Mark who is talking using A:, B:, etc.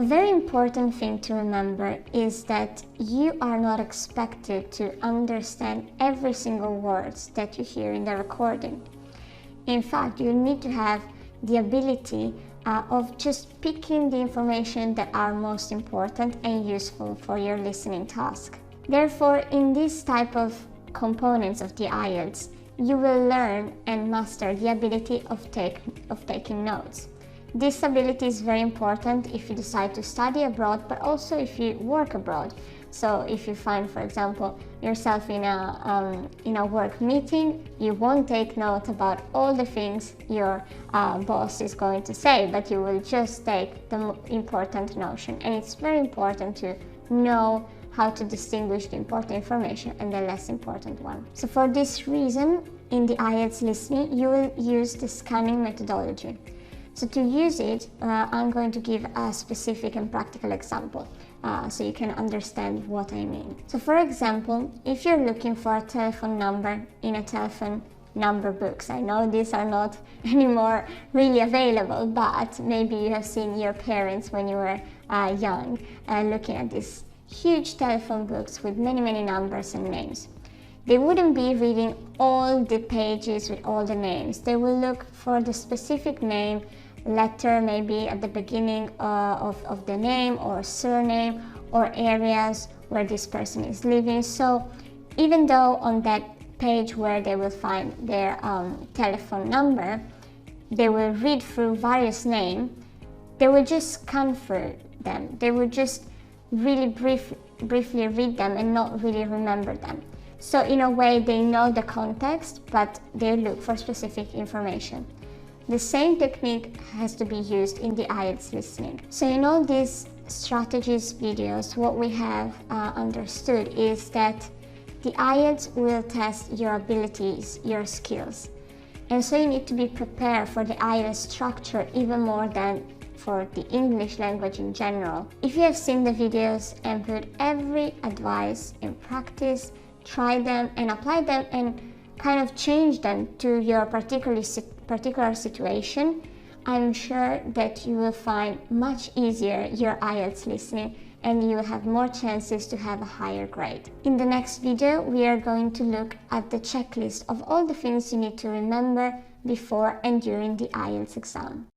A: A very important thing to remember is that you are not expected to understand every single word that you hear in the recording. In fact, you need to have the ability of just picking the information that are most important and useful for your listening task. Therefore, in this type of components of the IELTS, you will learn and master the ability of taking notes. This ability is very important if you decide to study abroad, but also if you work abroad. So if you find, for example, yourself in a work meeting, you won't take note about all the things your boss is going to say, but you will just take the important notion. And it's very important to know how to distinguish the important information and the less important one. So for this reason, in the IELTS listening, you will use the scanning methodology. So to use it, I'm going to give a specific and practical example so you can understand what I mean. So for example, if you're looking for a telephone number in a telephone number books, I know these are not anymore really available, but maybe you have seen your parents when you were young looking at these huge telephone books with many numbers and names. They wouldn't be reading all the pages with all the names. They will look for the specific name, letter maybe at the beginning of the name, or surname, or areas where this person is living. So even though on that page where they will find their telephone number, they will read through various names, they will just scan through them. They will just really briefly read them and not really remember them. So in a way, they know the context, but they look for specific information. The same technique has to be used in the IELTS listening. So in all these strategies videos, what we have understood is that the IELTS will test your abilities, your skills. And so you need to be prepared for the IELTS structure even more than for the English language in general. If you have seen the videos and put every advice in practice, try them and apply them and kind of change them to your particular situation, I'm sure that you will find much easier your IELTS listening and you will have more chances to have a higher grade. In the next video, we are going to look at the checklist of all the things you need to remember before and during the IELTS exam.